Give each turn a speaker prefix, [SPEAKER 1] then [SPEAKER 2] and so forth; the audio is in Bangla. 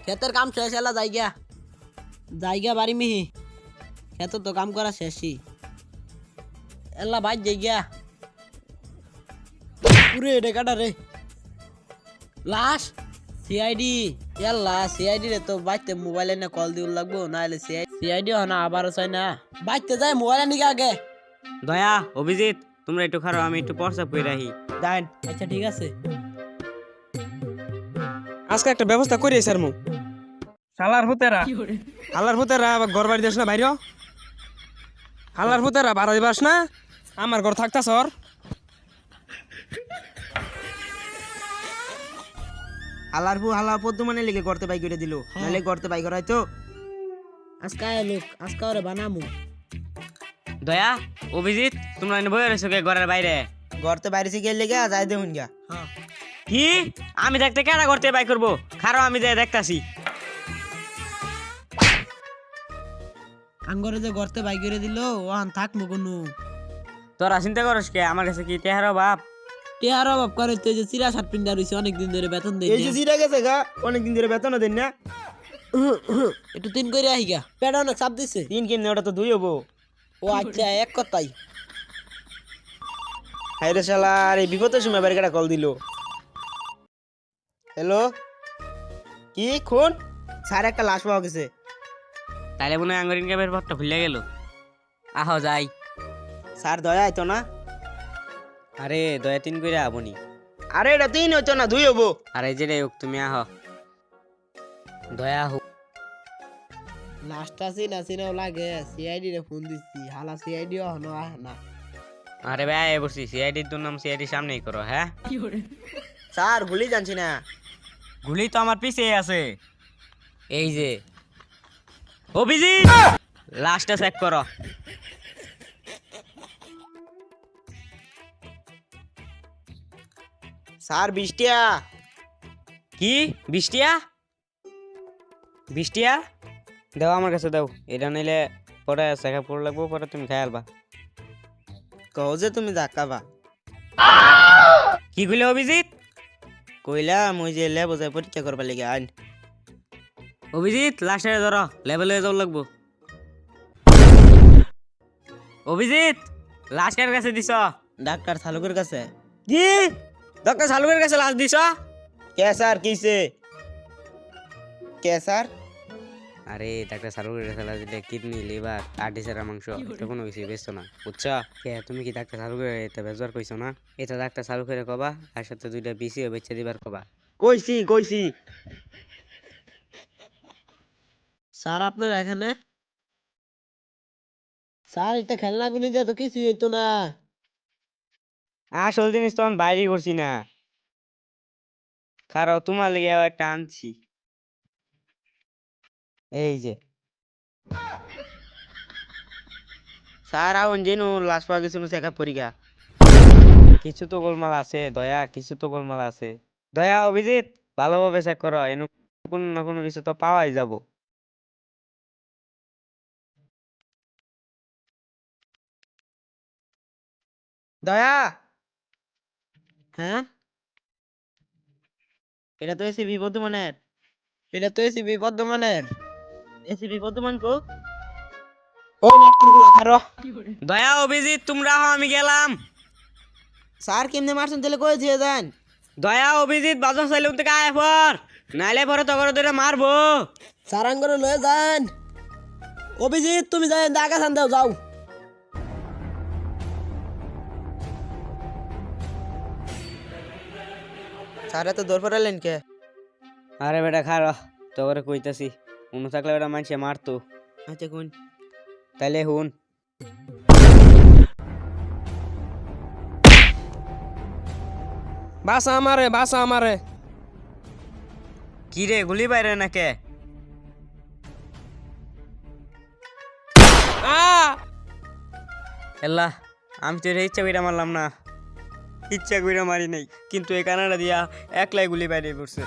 [SPEAKER 1] ক্ষেতের কাম শেষ এলা জায়গা বাড়ি মিহি ক্ষেত তো কাম করা শেষই এলা ভাই জায়গা পুরে ডেকাটা রে লাশ সিআইডি এলা সিআইডি রে তো বাইতে মোবাইলে না কল দিউ লাগবো নাহলে সিআইডি হনা আবারও চাই না বাইতে যাই মোবাইলে নিকে আগে
[SPEAKER 2] দয়া অভিজিৎ তোমরা একটু খারাপ আমি একটু প্রস্তাব করে রাখি
[SPEAKER 1] দেন আচ্ছা ঠিক আছে
[SPEAKER 3] আজকে একটা ব্যবস্থা করি স্যার মু শালার হুতেরা আবার ঘর বাড়ি দেশ না বাইর হালার হুতেরা বাড়া দিবাস না আমার ঘর থাকতা সর
[SPEAKER 2] হালার পদ্ম মানে লেগে করতে বাই করে দিল নালে করতে বাই করাই তো
[SPEAKER 1] আজকে লোক আজকে ওরে বানামু
[SPEAKER 2] দয়া অভিজিৎ তোমরা বই রয়েছো কে ঘরের বাইরে
[SPEAKER 4] ঘরতে বাইরে গেলে লেগে যাই দেখুন গা
[SPEAKER 1] হ্যাঁ
[SPEAKER 2] কি আমি দেখতে কেডা করতে বাই করবো খারাপ আমি যাই দেখতাছি
[SPEAKER 1] আঙ্গরে যে গর্তে বাই করে দিল ওহান থাক মুগুনু
[SPEAKER 2] তোরা চিন্তা করস কে আমার কাছে কি তেহার বাপ
[SPEAKER 1] টিয়ার অভাব করে তো যে চিরা শার্ট পিন্দা রইছে অনেক দিন ধরে বেতন দেই
[SPEAKER 4] এই যে জিরা গেছে গা অনেকদিন ধরে বেতনও দেন না
[SPEAKER 1] একটু তিন করে আহি গা পেট অনেক চাপ দিছে
[SPEAKER 4] 3 কিনে ওটা তো 2 হবো
[SPEAKER 1] ও আচ্ছা এক কথাই
[SPEAKER 4] হাইরে শালা এই বিপদের সময় বাড়িটা কল দিল হ্যালো কি খুন স্যার একটা লাশ পাওয়া গেছে
[SPEAKER 2] তাইলে মনে হয় আঙ্গরিন ক্যাবের পথটা ভুলে গেল আহ যাই
[SPEAKER 4] স্যার দয়া আইতো না
[SPEAKER 2] আরে দয়া তিন করে আবনি
[SPEAKER 4] আরে এটা 3 হইতো না 2 হবো
[SPEAKER 2] আরে যেটাই হোক তুমি আহ দয়া হোক
[SPEAKER 1] লাস্টটা সিনাও লাগে সিআইডি রে ফোন দিছি হালা সিআইডি হনো আহ না
[SPEAKER 2] আরে ভাই বসি সিআইডির তোর নাম সিআইডি সামনেই করো হ্যাঁ
[SPEAKER 4] স্যার ভুলি জানছি না
[SPEAKER 2] গুলি তো আমার পিছে আছে এই যে অভিজিৎ লাস্টটা চেক করো
[SPEAKER 4] স্যার বৃষ্টিয়া
[SPEAKER 2] কি বৃষ্টিয়া দাও আমার কাছে দাও এটা নিলে পরে চেকআপ করে লাগবো পরে তুমি খাই আলবা
[SPEAKER 4] কও যে তুমি জাকাবা
[SPEAKER 2] কি কইলে অভিজিৎ
[SPEAKER 4] কইলাম ওই যে ল্যাব যায় পরীক্ষা করবার লাগে আইন
[SPEAKER 2] অভিজিৎ লাস্টে ধরো লেভেলে যাও লাগবো অভিজিৎ লাস্টের কাছে দিছ
[SPEAKER 4] ডাক্তার সালুকের কাছে
[SPEAKER 2] কি ডক্টর সালুকের কাছে লাস্ট দিছ
[SPEAKER 4] কে স্যার কিছে কে স্যার
[SPEAKER 2] আরে ডাক্তার সালুকের কাছে লাস্ট দিলে কিডনি লিভার আর্টিসের মাংস এটা কোনো কিছু বেচছো না বুঝছো কে তুমি কি ডাক্তার সালুকের এটা বেজবার কইছো না এটা ডাক্তার সালুকের কবা আর সাথে দুইটা বিসি বেচে দিবার কবা
[SPEAKER 4] কইছি
[SPEAKER 1] স্যার আপনার এখানে স্যার এটা খেলনাগুলি দিয়ে তো কিছুই হইতো না
[SPEAKER 2] আসল জিনিস তখন বাইরে করছি না কারো তোমার লেগে একটা আনছি এই যে
[SPEAKER 4] স্যার আউন জেনু লাশ পাওয়া গেছে চেকআপ পরীক্ষা
[SPEAKER 2] কিছু তো গোলমাল আছে দয়া কিছু তো গোলমাল আছে দয়া অভিজিৎ ভালোভাবে চেক করো এনু কোনো না কোনো কিছু তো পাওয়াই যাব
[SPEAKER 4] দয়া
[SPEAKER 1] হ্যাঁ
[SPEAKER 4] এটা তো এসিবি বর্ধমানের
[SPEAKER 1] এটা তো এসিবি বর্ধমানের
[SPEAKER 4] এসিবি বর্ধমান কো
[SPEAKER 1] ও আরো
[SPEAKER 2] দয়া অভিজিৎ তোমরা হও আমি গেলাম
[SPEAKER 4] স্যার কেমনে মারছেন তাহলে কই দিয়ে দেন
[SPEAKER 2] দয়া অভিজিৎ বাজার সাইলুম থেকে আয় পর নাইলে পরে তগর ধরে মারবো
[SPEAKER 1] স্যার আঙ্গরে লয়ে যান অভিজিৎ তুমি যাই দাগা সান দাও যাও
[SPEAKER 4] স্যার এত দৌড় পড়ালেন কে
[SPEAKER 2] আরে বেটা খারো তগরে কইতাছি উনো থাকলে বেটা মানুষে মারতো
[SPEAKER 4] আচ্ছা কোন
[SPEAKER 2] তাইলে হুন
[SPEAKER 3] বাসা আমারে
[SPEAKER 2] কি রে গুলি বাইরে নাকে এল্লা আমি তো এটা ইচ্ছা কইরা মারলাম না ইচ্ছা কইরা মারি নাই কিন্তু এই কানাডা দিয়া একলাই গুলি বাইরে পড়ছে